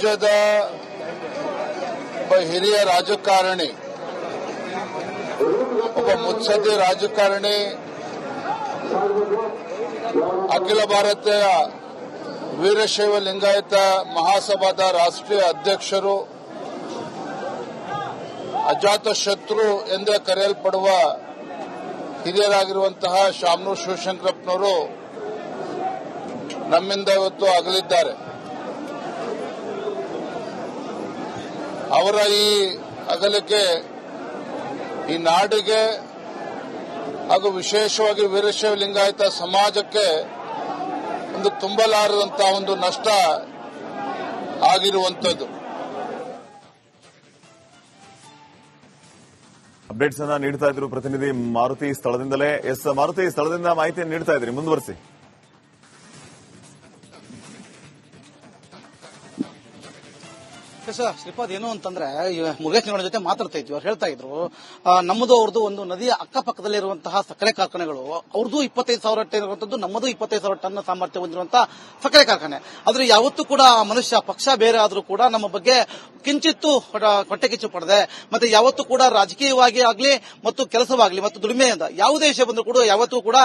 ರಾಜ್ಯದ ಒಬ್ಬ ಹಿರಿಯ ರಾಜಕಾರಣಿ, ಒಬ್ಬ ಮುತ್ಸದ್ದಿ ರಾಜಕಾರಣಿ, ಅಖಿಲ ಭಾರತೀಯ ವೀರಶೈವ ಲಿಂಗಾಯತ ಮಹಾಸಭಾದ ರಾಷ್ಟ್ರೀಯ ಅಧ್ಯಕ್ಷರು, ಅಜಾತ ಶತ್ರು ಎಂದೇ ಕರೆಯಲ್ಪಡುವ ಹಿರಿಯರಾಗಿರುವಂತಹ ಶಾಮನೂರು ಶಿವಶಂಕರಪ್ಪನವರು ನಮ್ಮಿಂದ ಇವತ್ತು ಅಗಲಿದ್ದಾರೆ. ಅವರ ಈ ಅಗಲಿಕೆ ಈ ನಾಡಿಗೆ ಹಾಗೂ ವಿಶೇಷವಾಗಿ ವೀರಶೈವ ಲಿಂಗಾಯತ ಸಮಾಜಕ್ಕೆ ಒಂದು ತುಂಬಲಾರದಂತಹ ಒಂದು ನಷ್ಟ ಆಗಿರುವಂಥದ್ದು. ಅಪ್ಡೇಟ್ಸ್ ಅನ್ನ ನೀಡ್ತಾ ಇದ್ರು ಪ್ರತಿನಿಧಿ ಮಾರುತಿ ಸ್ಥಳದಿಂದಲೇ. ಮಾರುತಿ, ಸ್ಥಳದಿಂದ ಮಾಹಿತಿಯನ್ನು ನೀಡ್ತಾ ಇದ್ರಿ, ಮುಂದುವರಿಸಿ. ಶ್ರೀಪಾದ್, ಏನು ಅಂತಂದ್ರೆ ಮುರುಗೇಶ್ ನಿಗೌಡ ಜೊತೆ ಮಾತಾಡ್ತಾ ಇದ್ವಿ. ಅವ್ರು ಹೇಳ್ತಾ ಇದ್ರು, ನಮ್ಮದು ಅವ್ರದ್ದು ಒಂದು ನದಿಯ ಅಕ್ಕಪಕ್ಕದಲ್ಲಿ ಇರುವಂತಹ ಸಕ್ಕರೆ ಕಾರ್ಖಾನೆಗಳು, ಅವ್ರದ್ದು 25,000 ಟನ್ ಇರುವಂತದ್ದು, ನಮ್ಮದು 25,000 ಟನ್ ಸಾಮರ್ಥ್ಯ ಹೊಂದಿರುವಂತಹ ಸಕ್ಕರೆ ಕಾರ್ಖಾನೆ. ಆದ್ರೆ ಯಾವತ್ತೂ ಕೂಡ ಮನುಷ್ಯ ಪಕ್ಷ ಬೇರೆ ಆದ್ರೂ ಕೂಡ ನಮ್ಮ ಬಗ್ಗೆ ಕಿಂಚಿತ್ತು ಹೊಟ್ಟೆ ಕಿಚ್ಚು ಪಡದೆ, ಮತ್ತೆ ಯಾವತ್ತೂ ಕೂಡ ರಾಜಕೀಯವಾಗಿ ಆಗ್ಲಿ ಮತ್ತು ಕೆಲಸವಾಗ್ಲಿ ಮತ್ತು ದುಡಿಮೆಯಿಂದ ಯಾವುದೇ ವಿಷಯ ಬಂದರೂ ಕೂಡ ಯಾವತ್ತೂ ಕೂಡ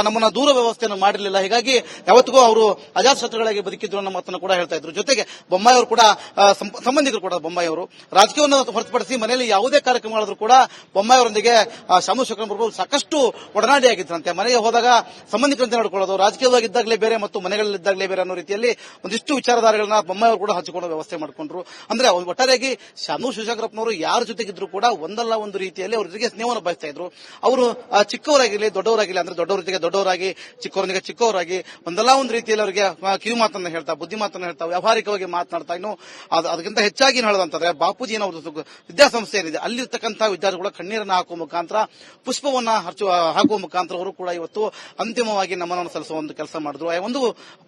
ನಮ್ಮನ್ನ ದೂರ ವ್ಯವಸ್ಥೆಯನ್ನು ಮಾಡಿರಲಿಲ್ಲ. ಹೀಗಾಗಿ ಯಾವತ್ತಿಗೂ ಅವರು ಅಜಾತ ಶತ್ರುಗಳಾಗಿ ಬದುಕಿದ್ರು ಅನ್ನೋ ಮಾತನ್ನು ಕೂಡ ಹೇಳ್ತಾ ಇದ್ರು. ಜೊತೆಗೆ ಬೊಮ್ಮಾಯಿ ಅವರು ಕೂಡ ಸಂಬಂಧಿಕರು ಕೂಡ ಬೊಮ್ಮಾಯಿ ಅವರು ರಾಜಕೀಯವನ್ನು ಹೊರತುಪಡಿಸಿ ಮನೆಯಲ್ಲಿ ಯಾವುದೇ ಕಾರ್ಯಕ್ರಮಗಳಾದ್ರೂ ಕೂಡ ಬೊಮ್ಮಾಯಿ ಅವರೊಂದಿಗೆ ಶಾಮನೂರು ಶಿವಶಂಕರಪ್ಪ ಸಾಕಷ್ಟು ಒಡನಾಡಿಯಾಗಿದ್ರಂತೆ. ಮನೆಗೆ ಹೋದಾಗ ಸಂಬಂಧಿಕರಂತೆ ನೋಡಿಕೊಳ್ಳೋದು, ರಾಜಕೀಯವಾಗಿದ್ದಾಗಲೇ ಬೇರೆ ಮತ್ತು ಮನೆಗಳಲ್ಲಿದ್ದಾಗಲೇ ಬೇರೆ ಅನ್ನೋ ರೀತಿಯಲ್ಲಿ ಒಂದಿಷ್ಟು ವಿಚಾರಧಾರೆಗಳನ್ನ ಬೊಮ್ಮಾಯಿ ಅವರು ಕೂಡ ಹಂಚಿಕೊಂಡು ವ್ಯವಸ್ಥೆ ಮಾಡಿಕೊಂಡ್ರು. ಅಂದ್ರೆ ಒಟ್ಟಾರೆಯಾಗಿ ಶಾಮನೂರು ಶಿವಶಂಕರಪ್ಪನವರು ಯಾರ ಜೊತೆಗಿದ್ರು ಕೂಡ ಒಂದಲ್ಲ ಒಂದು ರೀತಿಯಲ್ಲಿ ಅವರಿಗೆ ಸ್ನೇಹವನ್ನು ಬಯಸ್ತಾ ಇದ್ರು. ಅವರು ಚಿಕ್ಕವರಾಗಿರ್ಲಿ ದೊಡ್ಡವರಾಗಿರ್ಲಿ, ಅಂದ್ರೆ ದೊಡ್ಡವರ ಜೊತೆಗೆ ದೊಡ್ಡವರಾಗಿ, ಚಿಕ್ಕವರೊಂದಿಗೆ ಚಿಕ್ಕವರಾಗಿ ಒಂದಲ್ಲ ಒಂದು ರೀತಿಯಲ್ಲಿ ಅವರಿಗೆ ಕಿವಿ ಮಾತನ್ನು ಹೇಳ್ತಾ, ಬುದ್ಧಿ ಮಾತನ್ನು ಹೇಳ್ತಾ, ವ್ಯಾವಹಾರಿಕವಾಗಿ ಮಾತನಾಡ್ತಾ, ಇನ್ನು ಅದಕ್ಕಿಂತ ಹೆಚ್ಚಾಗಿ ಹೇಳೋದಂತಂದ್ರೆ ಬಾಪೂಜಿ ಅನ್ನೋದು ವಿದ್ಯಾಸಂಸ್ಥೆ ಏನಿದೆ ಅಲ್ಲಿರ್ತಕ್ಕಂಥ ವಿದ್ಯಾರ್ಥಿಗಳ ಕಣ್ಣೀರನ್ನು ಹಾಕುವ ಮುಖಾಂತರ, ಪುಷ್ಪವನ್ನ ಹಾಕುವ ಮುಖಾಂತರ ಅವರು ಕೂಡ ಇವತ್ತು ಅಂತಿಮವಾಗಿ ನಮನವನ್ನು ಸಲ್ಲಿಸುವ ಒಂದು ಕೆಲಸ ಮಾಡಿದ್ರು. ಒಂದು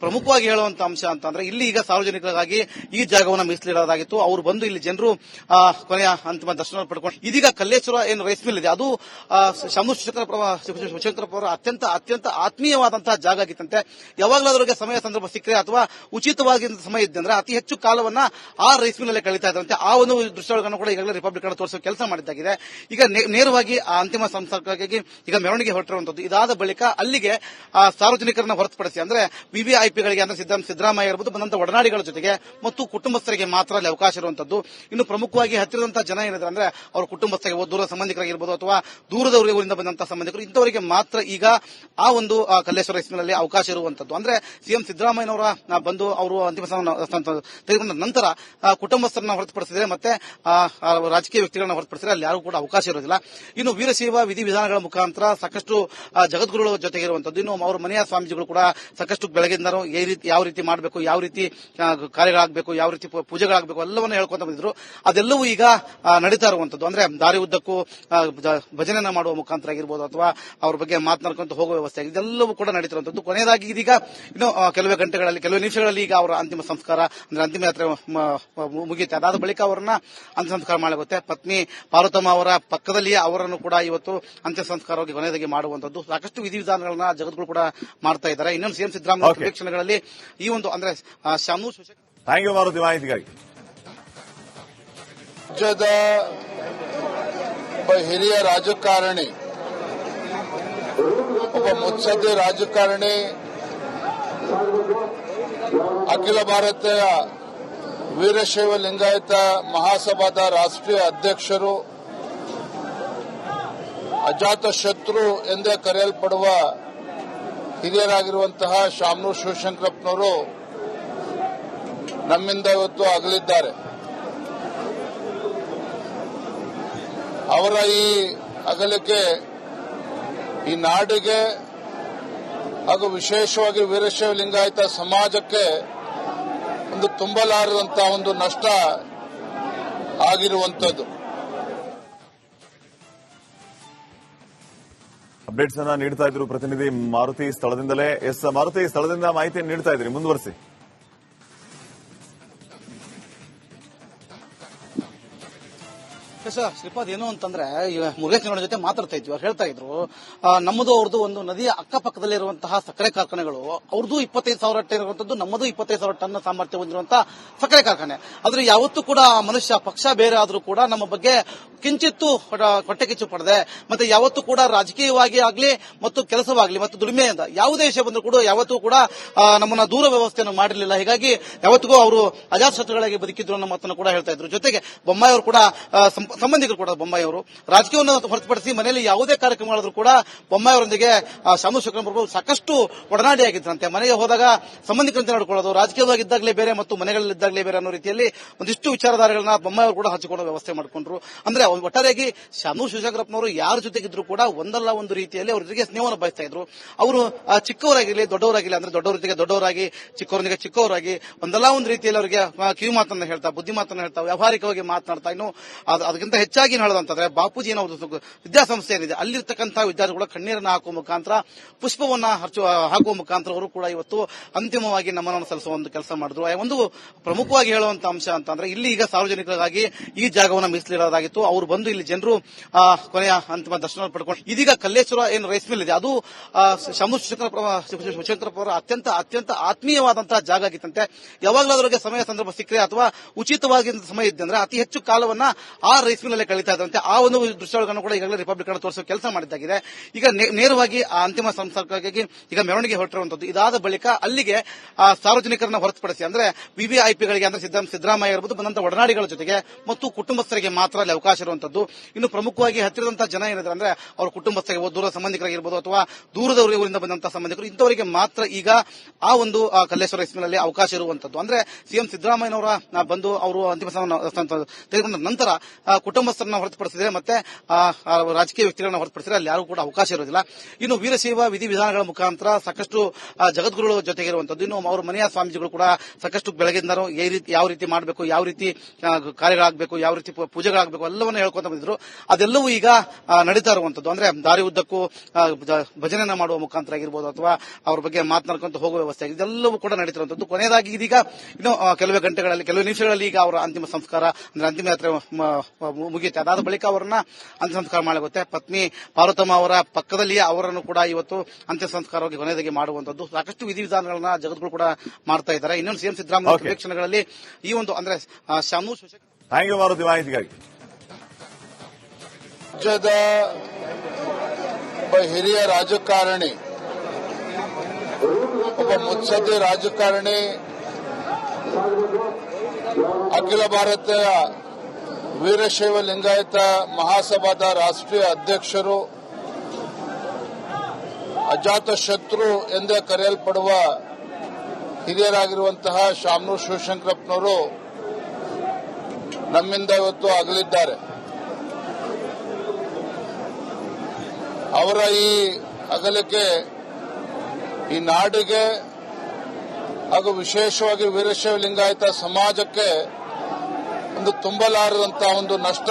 ಪ್ರಮುಖವಾಗಿ ಹೇಳುವಂತ ಅಂಶ ಅಂತಂದ್ರೆ, ಇಲ್ಲಿ ಈಗ ಸಾರ್ವಜನಿಕರಿಗಾಗಿ ಈ ಜಾಗವನ್ನು ಮೀಸಲಿಡೋದಾಗಿತ್ತು. ಅವರು ಬಂದು ಇಲ್ಲಿ ಜನರು ಕೊನೆಯ ಅಂತಿಮ ದರ್ಶನ ಪಡ್ಕೊಂಡು, ಇದೀಗ ಕಲ್ಲೇಶ್ವರ ಏನು ರೈಸ್ ಮಿಲ್ ಇದೆ ಅದು ಶಾಮನೂರು ಶಿವಶಂಕರಪ್ಪ ಅವರ ಅತ್ಯಂತ ಅತ್ಯಂತ ಆತ್ಮೀಯವಾದಂತಹ ಜಾಗ ಆಗಿತ್ತಂತೆ. ಯಾವಾಗಲಾದ್ರೂ ಸಮಯ ಸಂದರ್ಭ ಸಿಕ್ಕರೆ ಅಥವಾ ಉಚಿತವಾಗಿ ಸಮಯ ಇದ್ದೆ ಅಂದ್ರೆ ಅತಿ ಹೆಚ್ಚು ಕಾಲವನ್ನ ಆ ರೈಸ್ ಮಿಲ್ ಅಲ್ಲೇ ಕಳೀತಾ ಇದ್ದಂತೆ. ಆ ಒಂದು ದೃಶ್ಯಗಳನ್ನು ಕೂಡ ಈಗಾಗಲೇ ರಿಪಬ್ಲಿಕ್ ಕನ್ನಡ ತೋರಿಸುವ ಕೆಲಸ ಮಾಡಿದ್ದಾಗಿದೆ. ಈಗ ನೇರವಾಗಿ ಆ ಅಂತಿಮ ಸಂಸ್ಕಾರಕ್ಕಾಗಿ ಈಗ ಮೆರವಣಿಗೆ ಹೊರಟಿರುವಂತದ್ದು. ಇದಾದ ಬಳಿಕ ಅಲ್ಲಿಗೆ ಸಾರ್ವಜನಿಕರನ್ನ ಹೊರತುಪಡಿಸಿ, ಅಂದ್ರೆ ವಿವಿಐಪಿಗಳಿಗೆ, ಅಂದ್ರೆ ಸಿದ್ದರಾಮಯ್ಯ ಇರಬಹುದು ಬಂದಂತಹ ಒಡನಾಡಿಗಳ ಜೊತೆಗೆ ಮತ್ತು ಕುಟುಂಬಸ್ಥರಿಗೆ ಮಾತ್ರ ಅಲ್ಲಿ ಅವಕಾಶ ಇರುವಂತದ್ದು. ಇನ್ನು ಪ್ರಮುಖವಾಗಿ ಹತ್ತಿರದಂತಹ ಜನ ಏನಿದ್ರೆ ಅಂದ್ರೆ ಅವ್ರ ಕುಟುಂಬಸ್ಥರಿಗೆ, ದೂರದ ಸಂಬಂಧಿಕರಾಗಿರ್ಬೋದು ಅಥವಾ ದೂರದ ಊರಿಂದ ಬಂದಂತಹ ಸಂಬಂಧಿಕರು, ಇಂಥವರಿಗೆ ಮಾತ್ರ ಈಗ ಆ ಒಂದು ಕಲ್ಲೇಶ್ವರ ರೈಸ್ ಮಿಲ್ ಅಲ್ಲಿ ಅವಕಾಶ ಇರುವಂತದ್ದು. ಅಂದ್ರೆ ಸಿಎಂ ಸಿದ್ದರಾಮಯ್ಯನವರ ಬಂದು ಅವರು ಅಂತಿಮ ತೆಗೆದುಕೊಂಡ ನಂತರ ಕುಟುಂಬಸ್ಥರನ್ನ ಹೊರತುಪಡಿಸಿದ್ರೆ ಮತ್ತೆ ರಾಜಕೀಯ ವ್ಯಕ್ತಿಗಳನ್ನ ಹೊರತುಪಡಿಸಿದ್ರೆ ಅಲ್ಲಿ ಯಾರು ಕೂಡ ಅವಕಾಶ ಇರೋದಿಲ್ಲ. ಇನ್ನು ವೀರಶೈವ ವಿಧಿವಿಧಾನಗಳ ಮುಖಾಂತರ ಸಾಕಷ್ಟು ಜಗದ್ಗುರುಗಳ ಜೊತೆಗೆ ಇರುವಂತದ್ದು. ಇನ್ನು ಅವರ ಮನೆಯ ಸ್ವಾಮೀಜಿಗಳು ಕೂಡ ಸಾಕಷ್ಟು ಬೆಳಗಿಂದ ಯಾವ ರೀತಿ ಮಾಡಬೇಕು, ಯಾವ ರೀತಿ ಕಾರ್ಯಗಳಾಗಬೇಕು, ಯಾವ ರೀತಿ ಪೂಜೆಗಳಾಗಬೇಕು ಎಲ್ಲವನ್ನೂ ಹೇಳ್ಕೊಂತ ಬಂದಿದ್ರು. ಅದೆಲ್ಲವೂ ಈಗ ನಡೀತಾ ಇರುವಂತದ್ದು. ಅಂದ್ರೆ ದಾರಿ ಉದ್ದಕ್ಕೂ ಭಜನೆಯನ್ನ ಮಾಡುವ ಮುಖಾಂತರ ಆಗಿರ್ಬೋದು ಅಥವಾ ಅವ್ರ ಬಗ್ಗೆ ಮಾತನಾಡ್ಕೊಂತ ಹೋಗುವ ವ್ಯವಸ್ಥೆ ಇದೆಲ್ಲವೂ ಕೂಡ ನಡೀತಿರುವಂತದ್ದು. ಕೊನೆಯದಾಗಿ ಇದೀಗ ಇನ್ನು ಕೆಲವೇ ಗಂಟೆಗಳಲ್ಲಿ, ಕೆಲವೇ ನಿಮಿಷಗಳಲ್ಲಿ ಈಗ ಅವರ ಅಂತಿಮ ಸಂಸ್ಕಾರ ಅಂದ್ರೆ ಅಂತಿಮ ಯಾತ್ರೆ ಮುಗಿಯುತ್ತೆ. ಅದಾದ ಬಳಿಕ ಅವರನ್ನ ಅಂತ್ಯ ಸಂಸ್ಕಾರ ಮಾಡಲಾಗುತ್ತೆ. ಪತ್ನಿ ಪಾರ್ವತಮ್ಮ ಅವರ ಪಕ್ಕದಲ್ಲಿಯೇ ಅವರನ್ನು ಕೂಡ ಇವತ್ತು ಅಂತ್ಯ ಸಂಸ್ಕಾರವಾಗಿ ಕೊನೆಯದಾಗಿ ಮಾಡುವಂತದ್ದು. ಸಾಕಷ್ಟು ವಿಧಿವಿಧಾನಗಳನ್ನ ಜಗದ್ಗಳು ಕೂಡ ಮಾಡ್ತಾ ಇದ್ದಾರೆ. ಇನ್ನೊಂದು ಸಿಎಂ ಸಿದ್ದರಾಮಯ್ಯ ಕ್ಷಣಗಳಲ್ಲಿ ಈ ಒಂದು ಅಂದ್ರೆ ಶಾಮನೂರು ಮಾಹಿತಿಗಾಗಿ ರಾಜ್ಯದ ಒಬ್ಬ ಹಿರಿಯ ರಾಜಕಾರಣಿ, ಒಬ್ಬ ಮುತ್ಸದ್ದಿ ರಾಜಕಾರಣಿ, ಅಖಿಲ ಭಾರತೀಯ ವೀರಶೈವ ಲಿಂಗಾಯತ ಮಹಾಸಭಾದ ರಾಷ್ಟ್ರೀಯ ಅಧ್ಯಕ್ಷರು, ಅಜಾತ ಶತ್ರು ಎಂದೇ ಕರೆಯಲ್ಪಡುವ ಹಿರಿಯರಾಗಿರುವಂತಹ ಶಾಮನೂರು ಶಿವಶಂಕರಪ್ಪನವರು ನಮ್ಮಿಂದ ಇವತ್ತು ಅಗಲಿದ್ದಾರೆ. ಅವರ ಈ ಅಗಲಿಕೆ ಈ ನಾಡಿಗೆ ಹಾಗೂ ವಿಶೇಷವಾಗಿ ವೀರಶೈವ ಲಿಂಗಾಯತ ಸಮಾಜಕ್ಕೆ ಒಂದು ತುಂಬಲಾರದಂತಹ ಒಂದು ನಷ್ಟ ಆಗಿರುವಂಥದ್ದು. ಅಪ್ಡೇಟ್ಸ್ ಅನ್ನ ನೀಡ್ತಾ ಇದ್ರು ಪ್ರತಿನಿಧಿ ಮಾರುತಿ ಸ್ಥಳದಿಂದಲೇ. ಮಾರುತಿ, ಸ್ಥಳದಿಂದ ಮಾಹಿತಿಯನ್ನು ನೀಡ್ತಾ ಇದ್ರಿ, ಮುಂದುವರಿಸಿ. ಶ್ರೀಪಾದ್ ಏನು ಅಂತಂದ್ರೆ ಮುರುಗೇಶ್ ಗೌಡ ಜೊತೆ ಮಾತಾಡ್ತಾ ಇದ್ವಿ. ಅವ್ರು ಹೇಳ್ತಾ ಇದ್ರು ನಮ್ಮದು ಅವ್ರದ್ದು ಒಂದು ನದಿಯ ಅಕ್ಕಪಕ್ಕದಲ್ಲಿರುವಂತಹ ಸಕ್ಕರೆ ಕಾರ್ಖಾನೆಗಳು ಅವ್ರದ್ದು 25,000 ಟನ್ ಇರುವಂತದ್ದು, ನಮ್ಮದು 25,000 ಟನ್ ಸಾಮರ್ಥ್ಯ ಹೊಂದಿರುವಂತಹ ಸಕ್ಕರೆ ಕಾರ್ಖಾನೆ. ಆದ್ರೆ ಯಾವತ್ತೂ ಕೂಡ ಮನುಷ್ಯ ಪಕ್ಷ ಬೇರೆ ಆದ್ರೂ ಕೂಡ ನಮ್ಮ ಬಗ್ಗೆ ಕಿಂಚಿತ್ತು ಹೊಟ್ಟೆ ಕಿಚ್ಚು ಪಡೆದೆ, ಮತ್ತೆ ಯಾವತ್ತೂ ಕೂಡ ರಾಜಕೀಯವಾಗಿ ಆಗ್ಲಿ ಮತ್ತು ಕೆಲಸವಾಗ್ಲಿ ಮತ್ತು ದುಡಿಮೆಯಿಂದ ಯಾವುದೇ ವಿಷಯ ಬಂದರೂ ಕೂಡ ಯಾವತ್ತೂ ಕೂಡ ನಮ್ಮನ್ನ ದೂರ ವ್ಯವಸ್ಥೆಯನ್ನು ಮಾಡಿರಲಿಲ್ಲ. ಹೀಗಾಗಿ ಯಾವತ್ತಿಗೂ ಅವರು ಅಜಾತಶತ್ರುಗಳಾಗಿ ಬದುಕಿದ್ರು ಅನ್ನೋ ಮಾತನ್ನು ಕೂಡ ಹೇಳ್ತಾ ಇದ್ರು. ಜೊತೆಗೆ ಬೊಮ್ಮಾಯಿ ಅವರು ಕೂಡ ಸಂಬಂಧಿಕರು ಕೂಡ ಬೊಮ್ಮಾಯಿ ಅವರು ರಾಜಕೀಯವನ್ನು ಹೊರತುಪಡಿಸಿ ಮನೆಯಲ್ಲಿ ಯಾವುದೇ ಕಾರ್ಯಕ್ರಮ ಮಾಡಿದ್ರು ಕೂಡ ಬೊಮ್ಮಾಯಿ ಅವರೊಂದಿಗೆ ಶಾಮು ಶುಕ್ರಪ್ರಭು ಸಾಕಷ್ಟು ಒಡನಾಡಿಯಾಗಿದ್ರಂತೆ. ಮನೆಗೆ ಹೋದಾಗ ಸಂಬಂಧಿಕರಂತೆ ನೋಡಿಕೊಳ್ಳೋದು, ರಾಜಕೀಯವಾಗಿದ್ದಾಗಲೇ ಬೇರೆ ಮತ್ತು ಮನೆಗಳಲ್ಲಿದ್ದಾಗಲೇ ಬೇರೆ ಅನ್ನೋ ರೀತಿಯಲ್ಲಿ ಒಂದಿಷ್ಟು ವಿಚಾರಧಾರೆಗಳನ್ನ ಬೊಮ್ಮಾಯಿ ಅವರು ಕೂಡ ಹಂಚಿಕೊಳ್ಳೋ ವ್ಯವಸ್ಥೆ ಮಾಡಿಕೊಂಡ್ರು. ಅಂದ್ರೆ ಒಟ್ಟಾರೆಯಾಗಿ ಶಾಮು ಶಿವಶಂಕರಪ್ಪನವರು ಯಾರ ಜೊತೆಗಿದ್ರು ಕೂಡ ಒಂದಲ್ಲ ಒಂದು ರೀತಿಯಲ್ಲಿ ಅವ್ರ ಜೊತೆಗೆ ಸ್ನೇಹವನ್ನು ಬಯಸ್ತಾ ಇದ್ರು. ಅವರು ಚಿಕ್ಕವರಾಗಿರ್ಲಿ ದೊಡ್ಡವರಾಗಿರ್ಲಿ, ಅಂದ್ರೆ ದೊಡ್ಡವರ ಜೊತೆಗೆ ದೊಡ್ಡವರಾಗಿ ಚಿಕ್ಕವರೊಂದಿಗೆ ಚಿಕ್ಕವರಾಗಿ ಒಂದಲ್ಲ ಒಂದು ರೀತಿಯಲ್ಲಿ ಅವರಿಗೆ ಕಿವಿ ಮಾತನ್ನ ಹೇಳ್ತಾ, ಬುದ್ಧಿ ಮಾತನ್ನ ಹೇಳ್ತಾ, ವ್ಯಾವಹಾರಿಕವಾಗಿ ಮಾತನಾಡ್ತಾ, ಇನ್ನು ಅದಕ್ಕಿಂತ ಹೆಚ್ಚಾಗಿ ಹೇಳೋದಂತಂದ್ರೆ ಬಾಪೂಜಿ ಏನೋ ವಿದ್ಯಾಸಂಸ್ಥೆ ಏನಿದೆ ಅಲ್ಲಿರ್ತಕ್ಕಂತಹ ವಿದ್ಯಾರ್ಥಿಗಳ ಕಣ್ಣೀರನ್ನ ಹಾಕುವ ಮುಖಾಂತರ, ಪುಷ್ಪವನ್ನ ಹಾಕುವ ಮುಖಾಂತರ ಅವರು ಕೂಡ ಇವತ್ತು ಅಂತಿಮವಾಗಿ ನಮನವನ್ನು ಸಲ್ಲಿಸುವ ಒಂದು ಕೆಲಸ ಮಾಡಿದ್ರು. ಒಂದು ಪ್ರಮುಖವಾಗಿ ಹೇಳುವಂತ ಅಂಶ ಅಂತಂದ್ರೆ ಇಲ್ಲಿ ಈಗ ಸಾರ್ವಜನಿಕರಿಗಾಗಿ ಈ ಜಾಗವನ್ನು ಮೀಸಲಿಡೋದಾಗಿತ್ತು. ಅವರು ಬಂದು ಇಲ್ಲಿ ಜನರು ಕೊನೆಯ ಅಂತಿಮ ದರ್ಶನ ಪಡ್ಕೊಂಡು ಇದೀಗ ಕಲ್ಲೇಶ್ವರ ಏನು ರೈಸ್ ಮಿಲ್ ಇದೆ ಅದು ಶಾಮು ಶಿವಶಂಕರಪ್ಪ ಅವರ ಅತ್ಯಂತ ಅತ್ಯಂತ ಆತ್ಮೀಯವಾದಂತಹ ಜಾಗ ಆಗಿತ್ತಂತೆ. ಯಾವಾಗಲಾದ್ರಿಗೆ ಸಮಯ ಸಂದರ್ಭ ಸಿಕ್ಕರೆ ಅಥವಾ ಉಚಿತವಾಗಿ ಸಮಯ ಇದ್ದೆ ಅಂದ್ರೆ ಅತಿ ಹೆಚ್ಚು ಕಾಲವನ್ನ ಆ ರೈಸ್ ಮಿಲ್ ಅಲ್ಲೇ ಕಳೀತಾ ಇದ್ದಂತೆ. ಆ ಒಂದು ದೃಶ್ಯಗಳನ್ನು ಕೂಡ ಈಗಾಗಲೇ ರಿಪಬ್ಲಿಕ್ ಅನ್ನು ತೋರಿಸುವ ಕೆಲಸ ಮಾಡಿದ್ದಾಗಿದೆ. ಈಗ ನೇರವಾಗಿ ಆ ಅಂತಿಮ ಸಂಸ್ಕಾರಕ್ಕಾಗಿ ಈಗ ಮೆರವಣಿಗೆ ಹೊರಟಿರುವಂತದ್ದು. ಇದಾದ ಬಳಿಕ ಅಲ್ಲಿಗೆ ಸಾರ್ವಜನಿಕರನ್ನ ಹೊರತುಪಡಿಸಿ ಅಂದ್ರೆ ವಿವಿಐಪಿಗಳಿಗೆ ಅಂದ್ರೆ ಸಿದ್ದರಾಮಯ್ಯ ಇರಬಹುದು ಬಂದಂತ ಒಡನಾಡಿಗಳ ಜೊತೆಗೆ ಮತ್ತು ಕುಟುಂಬಸ್ಥರಿಗೆ ಮಾತ್ರ ಅಲ್ಲಿ ಅವಕಾಶ ಇರುವಂತದ್ದು. ಇನ್ನು ಪ್ರಮುಖವಾಗಿ ಹತ್ತಿರದಂತಹ ಜನ ಏನಿದ್ರೆ ಅಂದ್ರೆ ಅವರ ಕುಟುಂಬಸ್ಥರಿಗೆ, ದೂರ ಸಂಬಂಧಿಕರಾಗಿರ್ಬೋದು ಅಥವಾ ದೂರದ ಊರಿಂದ ಬಂದಂತಹ ಸಂಬಂಧಿಕರು, ಇಂಥವರಿಗೆ ಮಾತ್ರ ಈಗ ಆ ಒಂದು ಕಲ್ಲೇಶ್ವರ ರೈಸ್ ಮಿಲ್ ಅಲ್ಲಿ ಅವಕಾಶ ಇರುವಂತದ್ದು. ಅಂದ್ರೆ ಸಿಎಂ ಸಿದ್ದರಾಮಯ್ಯನವರ ಬಂದು ಅವರು ಅಂತಿಮ ತೆಗೆದುಕೊಂಡ ನಂತರ ಕುಟುಂಬಸ್ಥರನ್ನ ಹೊರತುಪಡಿಸಿದ್ರೆ ಮತ್ತೆ ರಾಜಕೀಯ ವ್ಯಕ್ತಿಗಳನ್ನ ಹೊರತುಪಡಿಸಿದ್ರೆ ಅಲ್ಲಿ ಯಾರು ಕೂಡ ಅವಕಾಶ ಇರೋದಿಲ್ಲ. ಇನ್ನು ವೀರಶೈವ ವಿಧಿವಿಧಾನಗಳ ಮುಖಾಂತರ ಸಾಕಷ್ಟು ಜಗದ್ಗುರುಗಳ ಜೊತೆಗಿರುವಂತದ್ದು. ಇನ್ನು ಅವರ ಮನೆಯ ಸ್ವಾಮೀಜಿಗಳು ಕೂಡ ಸಾಕಷ್ಟು ಬೆಳಗಿಂದನೂ ಯಾವ ರೀತಿ ಮಾಡಬೇಕು, ಯಾವ ರೀತಿ ಕಾರ್ಯಗಳಾಗಬೇಕು, ಯಾವ ರೀತಿ ಪೂಜೆಗಳಾಗಬೇಕು ಎಲ್ಲವನ್ನ ಹೇಳ್ಕೊಂತ ಬಂದಿದ್ರು. ಅದೆಲ್ಲವೂ ಈಗ ನಡೀತಾ ಇರುವಂತದ್ದು. ಅಂದ್ರೆ ದಾರಿ ಉದ್ದಕ್ಕೂ ಭಜನೆಯನ್ನ ಮಾಡುವ ಮುಖಾಂತರ ಆಗಿರ್ಬೋದು ಅಥವಾ ಅವ್ರ ಬಗ್ಗೆ ಮಾತನಾಡ್ಕೊಂತ ಹೋಗುವ ವ್ಯವಸ್ಥೆ ಆಗಿದೆ. ಇದೆಲ್ಲವೂ ಕೂಡ ನಡೀತಿರುವಂತದ್ದು. ಕೊನೆಯದಾಗಿ ಇದೀಗ ಇನ್ನು ಕೆಲವೇ ಗಂಟೆಗಳಲ್ಲಿ, ಕೆಲವೇ ನಿಮಿಷಗಳಲ್ಲಿ ಈಗ ಅವರ ಅಂತಿಮ ಸಂಸ್ಕಾರ ಅಂದ್ರೆ ಅಂತಿಮ ಯಾತ್ರೆ ಮುಗಿಯುತ್ತೆ. ಅದಾದ ಬಳಿಕ ಅವರನ್ನ ಅಂತ್ಯ ಸಂಸ್ಕಾರ ಮಾಡಲಾಗುತ್ತೆ. ಪತ್ನಿ ಪಾರ್ವತಮ್ಮ ಅವರ ಪಕ್ಕದಲ್ಲಿಯೇ ಅವರನ್ನು ಕೂಡ ಇವತ್ತು ಅಂತ್ಯ ಸಂಸ್ಕಾರವಾಗಿ ಕೊನೆಯದಾಗಿ ಮಾಡುವಂತದ್ದು. ಸಾಕಷ್ಟು ವಿಧಿವಿಧಾನಗಳನ್ನ ಜಗತ್ಗಳು ಕೂಡ ಮಾಡ್ತಾ ಇದ್ದಾರೆ. ಇನ್ನೊಂದು ಸಿಎಂ ಸಿದ್ದರಾಮಯ್ಯ ಕ್ಷಣಗಳಲ್ಲಿ ಈ ಒಂದು ಅಂದ್ರೆ ಶಾಮು ಥ್ಯಾಂಕ್ ಯು ಮಾರುತಿ ಮಾಹಿತಿಗಾಗಿ. ರಾಜ್ಯದ ಒಬ್ಬ ಹಿರಿಯ ರಾಜಕಾರಣಿ, ಒಬ್ಬ ಮುತ್ಸದ್ದಿ ರಾಜಕಾರಣಿ, ಅಖಿಲ ಭಾರತೀಯ ವೀರಶೈವ ಲಿಂಗಾಯತ ಮಹಾಸಭಾದ ರಾಷ್ಟ್ರೀಯ ಅಧ್ಯಕ್ಷರು, ಅಜಾತ ಶತ್ರು ಎಂದೇ ಕರೆಯಲ್ಪಡುವ ಹಿರಿಯರಾಗಿರುವಂತಹ ಶಾಮು ಶಿವಶಂಕರಪ್ಪನವರು ನಮ್ಮಿಂದ ಇವತ್ತು ಅಗಲಿದ್ದಾರೆ. ಅವರ ಈ ಅಗಲಿಕೆ ಈ ನಾಡಿಗೆ ಹಾಗೂ ವಿಶೇಷವಾಗಿ ವೀರಶೈವ ಲಿಂಗಾಯತ ಸಮಾಜಕ್ಕೆ ಒಂದು ತುಂಬಲಾರದಂತಹ ಒಂದು ನಷ್ಟ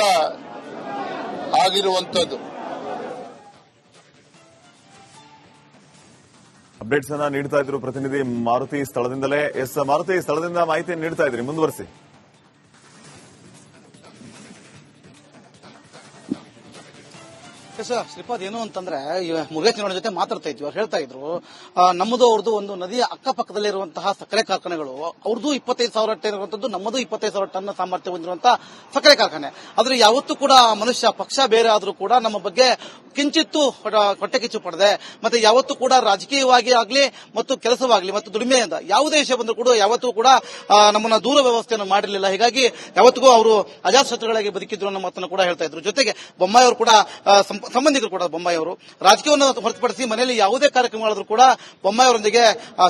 ಆಗಿರುವಂತದ್ದು. ಅಪ್ಡೇಟ್ಸ್ ಅನ್ನ ನೀಡ್ತಾ ಇದ್ರು ಪ್ರತಿನಿಧಿ ಮಾರುತಿ ಸ್ಥಳದಿಂದಲೇ. ಮಾರುತಿ ಸ್ಥಳದಿಂದ ಮಾಹಿತಿ ನೀಡ್ತಾ ಇದ್ರಿ, ಮುಂದುವರಿಸಿ. ಶ್ರೀಪಾದ್ ಏನು ಅಂತಂದ್ರೆ ಮುರುಗೇಶ್ ಗೌಡ ಜೊತೆ ಮಾತಾಡ್ತಾ ಇದ್ವಿ. ಅವ್ರು ಹೇಳ್ತಾ ಇದ್ರು ನಮ್ಮದು ಅವ್ರದ್ದು ಒಂದು ನದಿಯ ಅಕ್ಕಪಕ್ಕದಲ್ಲಿರುವಂತಹ ಸಕ್ಕರೆ ಕಾರ್ಖಾನೆಗಳು ಅವ್ರದ್ದು 25,000 ಟನ್ ಇರುವಂತದ್ದು, ನಮ್ಮದು 25,000 ಟನ್ ಸಾಮರ್ಥ್ಯ ಹೊಂದಿರುವಂತಹ ಸಕ್ಕರೆ ಕಾರ್ಖಾನೆ. ಆದ್ರೆ ಯಾವತ್ತೂ ಕೂಡ ಮನುಷ್ಯ ಪಕ್ಷ ಬೇರೆ ಆದ್ರೂ ಕೂಡ ನಮ್ಮ ಬಗ್ಗೆ ಕಿಂಚಿತ್ತು ಹೊಟ್ಟೆ ಕಿಚ್ಚು ಪಡೆದೆ, ಮತ್ತೆ ಯಾವತ್ತೂ ಕೂಡ ರಾಜಕೀಯವಾಗಿ ಆಗ್ಲಿ ಮತ್ತು ಕೆಲಸವಾಗ್ಲಿ ಮತ್ತು ದುಡಿಮೆಯಿಂದ ಯಾವುದೇ ವಿಷಯ ಬಂದರೂ ಕೂಡ ಯಾವತ್ತೂ ಕೂಡ ನಮ್ಮನ್ನ ದೂರ ವ್ಯವಸ್ಥೆಯನ್ನು ಮಾಡಿರಲಿಲ್ಲ. ಹೀಗಾಗಿ ಯಾವತ್ತಿಗೂ ಅವರು ಅಜಾತಶತ್ರುಗಳಾಗಿ ಬದುಕಿದ್ರು ಅನ್ನೋ ಮಾತನ್ನು ಕೂಡ ಹೇಳ್ತಾ ಇದ್ರು. ಜೊತೆಗೆ ಬೊಮ್ಮಾಯಿ ಅವರು ಕೂಡ ಸಂಬಂಧಿಕರು ಕೂಡ ಬೊಮ್ಮಾಯಿ ಅವರು ರಾಜಕೀಯವನ್ನು ಹೊರತುಪಡಿಸಿ ಮನೆಯಲ್ಲಿ ಯಾವುದೇ ಕಾರ್ಯಕ್ರಮ ಮಾಡಿದ್ರು ಕೂಡ ಬೊಮ್ಮಾಯಿ ಅವರೊಂದಿಗೆ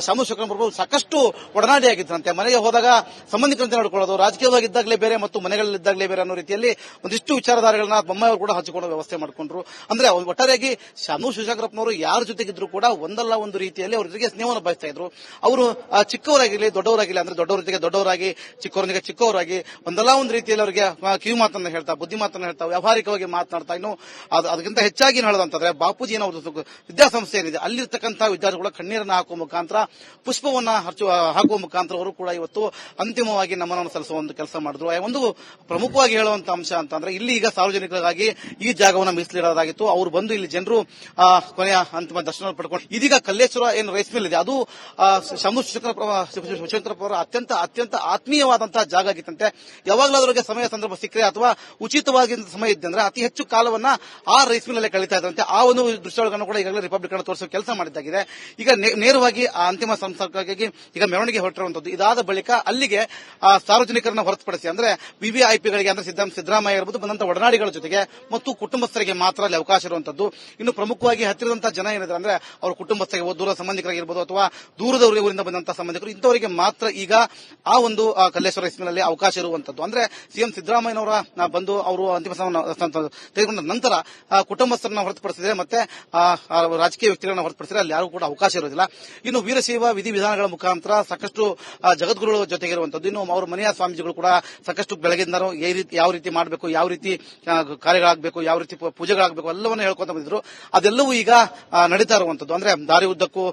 ಶಾಮು ಶುಕ್ರಪ್ರಭು ಸಾಕಷ್ಟು ಒಡನಾಡಿಯಾಗಿದ್ರಂತೆ. ಮನೆಗೆ ಹೋದಾಗ ಸಂಬಂಧಿಕರಂತೆ ನೋಡಿಕೊಳ್ಳೋದು, ರಾಜಕೀಯವಾಗಿದ್ದಾಗಲೇ ಬೇರೆ ಮತ್ತು ಮನೆಗಳಲ್ಲಿದ್ದಾಗಲೇ ಬೇರೆ ಅನ್ನೋ ರೀತಿಯಲ್ಲಿ ಒಂದಿಷ್ಟು ವಿಚಾರಧಾರೆಗಳನ್ನ ಬೊಮ್ಮಾಯಿ ಅವರು ಕೂಡ ಹಂಚಿಕೊಳ್ಳೋ ವ್ಯವಸ್ಥೆ ಮಾಡಿಕೊಂಡ್ರು. ಅಂದ್ರೆ ಒಟ್ಟಾರೆಯಾಗಿ ಶಾಮು ಶಿವಶಂಕರಪ್ಪನವರು ಯಾರ ಜೊತೆಗಿದ್ರು ಕೂಡ ಒಂದಲ್ಲ ಒಂದು ರೀತಿಯಲ್ಲಿ ಅವ್ರ ಜೊತೆಗೆ ಸ್ನೇಹವನ್ನು ಬಯಸ್ತಾ ಇದ್ರು. ಅವರು ಚಿಕ್ಕವರಾಗಿರ್ಲಿ ದೊಡ್ಡವರಾಗಿರ್ಲಿ, ಅಂದ್ರೆ ದೊಡ್ಡವರ ಜೊತೆಗೆ ದೊಡ್ಡವರಾಗಿ ಚಿಕ್ಕವರೊಂದಿಗೆ ಚಿಕ್ಕವರಾಗಿ ಒಂದಲ್ಲ ಒಂದು ರೀತಿಯಲ್ಲಿ ಅವರಿಗೆ ಕಿವಿ ಮಾತನ್ನ ಹೇಳ್ತಾ, ಬುದ್ಧಿ ಮಾತನ್ನ ಹೇಳ್ತಾ, ವ್ಯಾವಹಾರಿಕವಾಗಿ ಮಾತನಾಡ್ತಾ, ಇನ್ನು ಅದಕ್ಕಿಂತ ಹೆಚ್ಚಾಗಿ ಏನು ಹೇಳೋದಂತಂದ್ರೆ ಬಾಪೂಜಿ ಏನೋ ವಿದ್ಯಾಸಂಸ್ಥೆ ಏನಿದೆ ಅಲ್ಲಿರ್ತಕ್ಕಂಥ ವಿದ್ಯಾರ್ಥಿಗಳು ಕಣ್ಣೀರನ್ನ ಹಾಕುವ ಮುಖಾಂತರ ಪುಷ್ಪವನ್ನ ಹಾಕುವ ಮುಖಾಂತರ ಅವರು ಕೂಡ ಇವತ್ತು ಅಂತಿಮವಾಗಿ ನಮನವನ್ನು ಸಲ್ಲಿಸುವ ಒಂದು ಕೆಲಸ ಮಾಡಿದ್ರು. ಒಂದು ಪ್ರಮುಖವಾಗಿ ಹೇಳುವಂತ ಅಂಶ ಅಂತಂದ್ರೆ ಇಲ್ಲಿ ಈಗ ಸಾರ್ವಜನಿಕರಿಗಾಗಿ ಈ ಜಾಗವನ್ನು ಮೀಸಲಿಡೋದಾಗಿತ್ತು. ಅವರು ಬಂದು ಇಲ್ಲಿ ಜನರು ಕೊನೆಯ ಅಂತಿಮ ದರ್ಶನ ಪಡ್ಕೊಂಡು ಇದೀಗ ಕಲ್ಲೇಶ್ವರ ಏನು ರೈಸ್ ಮಿಲ್ ಇದೆ ಅದು ಶಾಮನೂರು ಶಿವಶಂಕರಪ್ಪ ಅತ್ಯಂತ ಆತ್ಮೀಯವಾದಂತಹ ಜಾಗ ಆಗಿತ್ತಂತೆ. ಯಾವಾಗಲಾದ್ರೂ ಸಮಯ ಸಂದರ್ಭ ಸಿಕ್ಕರೆ ಅಥವಾ ಉಚಿತವಾಗಿ ಸಮಯ ಇದ್ದಂದ್ರೆ ಅತಿ ಹೆಚ್ಚು ಕಾಲವನ್ನ ಆ ರೈಸ್ ಮಿಲ್ ಅಲ್ಲೇ ಕಳೀತಾ ಇದ್ದಂತೆ. ಆ ಒಂದು ದೃಶ್ಯಗಳನ್ನು ಕೂಡ ಈಗಾಗಲೇ ರಿಪಬ್ಲಿಕ್ ತೋರಿಸುವ ಕೆಲಸ ಮಾಡಿದ್ದಾಗಿದೆ. ಈಗ ನೇರವಾಗಿ ಆ ಅಂತಿಮ ಸಂಸ್ಕಾರಕ್ಕಾಗಿ ಈಗ ಮೆರವಣಿಗೆ ಹೊರಟಿರುವಂತದ್ದು. ಇದಾದ ಬಳಿಕ ಅಲ್ಲಿಗೆ ಸಾರ್ವಜನಿಕರನ್ನ ಹೊರತುಪಡಿಸಿ ಅಂದ್ರೆ ವಿವಿಐಪಿಗಳಿಗೆ ಅಂದ್ರೆ ಸಿದ್ದರಾಮಯ್ಯ ಇರಬಹುದು ಬಂದಂತಹ ಒಡನಾಡಿಗಳ ಜೊತೆಗೆ ಮತ್ತು ಕುಟುಂಬಸ್ಥರಿಗೆ ಮಾತ್ರ ಅಲ್ಲಿ ಅವಕಾಶ ಇರುವಂತದ್ದು. ಇನ್ನು ಪ್ರಮುಖವಾಗಿ ಹತ್ತಿರದಂತಹ ಜನ ಏನಿದೆ ಅಂದ್ರೆ ಅವ್ರ ಕುಟುಂಬಸ್ಥರಿಗೆ ದೂರ ಸಂಬಂಧಿಕರಾಗಿರ್ಬೋದು ಅಥವಾ ದೂರದ ಊರಿಂದ ಬಂದಂತಹ ಸಂಬಂಧಿಕರು ಇಂಥವರಿಗೆ ಮಾತ್ರ ಈಗ ಆ ಒಂದು ಕಲ್ಲೇಶ್ವರ ರೈಸ್ ಮಿಲ್ ಅವಕಾಶ ಇರುವಂತದ್ದು. ಅಂದ್ರೆ ಸಿಎಂ ಸಿದ್ದರಾಮಯ್ಯನವರ ಬಂದು ಅವರು ಅಂತಿಮ ತೆಗೆದುಕೊಂಡ ನಂತರ ಕುಟುಂಬಸ್ಥರನ್ನ ಹೊರತುಪಡಿಸಿದ್ರೆ ಮತ್ತೆ ರಾಜಕೀಯ ವ್ಯಕ್ತಿಗಳನ್ನ ಹೊರತುಪಡಿಸಿದ್ರೆ ಅಲ್ಲಿ ಯಾರು ಕೂಡ ಅವಕಾಶ ಇರೋದಿಲ್ಲ. ಇನ್ನು ವೀರಶೈವ ವಿಧಿವಿಧಾನಗಳ ಮುಖಾಂತರ ಸಾಕಷ್ಟು ಜಗದ್ಗುರುಗಳ ಜೊತೆಗೆ ಇರುವಂತದ್ದು. ಇನ್ನು ಅವರ ಮನೆಯ ಸ್ವಾಮೀಜಿಗಳು ಕೂಡ ಸಾಕಷ್ಟು ಬೆಳಗಿಂದ ಯಾವ ರೀತಿ ಮಾಡಬೇಕು, ಯಾವ ರೀತಿ ಕಾರ್ಯಗಳಾಗಬೇಕು, ಯಾವ ರೀತಿ ಪೂಜೆಗಳಾಗಬೇಕು ಎಲ್ಲವನ್ನೂ ಹೇಳ್ಕೊಂತ ಬಂದಿದ್ರು. ಅದೆಲ್ಲವೂ ಈಗ ನಡೀತಾ ಇರುವಂತದ್ದು. ಅಂದ್ರೆ ದಾರಿ ಉದ್ದಕ್ಕೂ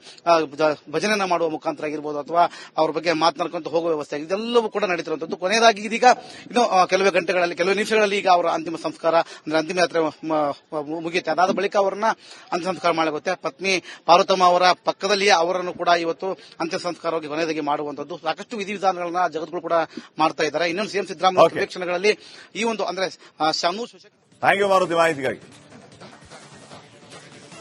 ಭಜನೆಯನ್ನ ಮಾಡುವ ಮುಖಾಂತರ ಆಗಿರ್ಬೋದು ಅಥವಾ ಅವ್ರ ಬಗ್ಗೆ ಮಾತನಾಡ್ಕೊಂತ ಹೋಗುವ ವ್ಯವಸ್ಥೆ ಇದೆಲ್ಲವೂ ಕೂಡ ನಡೀತಿರುವಂತದ್ದು. ಕೊನೆಯದಾಗಿ ಇದೀಗ ಇನ್ನು ಕೆಲವೇ ನಿಮಿಷಗಳಲ್ಲಿ ಈಗ ಅವರ ಅಂತಿಮ ಸಂಸ್ಕಾರ ಅಂದ್ರೆ ಅಂತಿಮ ಯಾತ್ರೆ ಮುಗಿಯುತ್ತೆ. ಅದಾದ ಬಳಿಕ ಅವರನ್ನ ಅಂತಿಮ ಸಂಸ್ಕಾರ ಮಾಡಲಾಗುತ್ತೆ. ಪತ್ನಿ ಪಾರ್ವತಮ್ಮ ಅವರ ಪಕ್ಕದಲ್ಲಿಯೇ ಅವರನ್ನು ಕೂಡ ಇವತ್ತು ಅಂತಿಮ ಸಂಸ್ಕಾರವಾಗಿ ಕೊನೆಯದಾಗಿ ಮಾಡುವಂತದ್ದು. ಸಾಕಷ್ಟು ವಿಧಿವಿಧಾನಗಳನ್ನ ಜಗತ್ಗಳು ಕೂಡ ಮಾಡ್ತಾ ಇದ್ದಾರೆ. ಇನ್ನೊಂದು ಸಿಎಂ ಸಿದ್ದರಾಮಯ್ಯ ಕ್ಷಣಗಳಲ್ಲಿ ಈ ಒಂದು ಅಂದ್ರೆ ಶಾಮನೂರು ಥ್ಯಾಂಕ್ ಯು ಮಾರುತಿ ಮಾಹಿತಿಗಾಗಿ.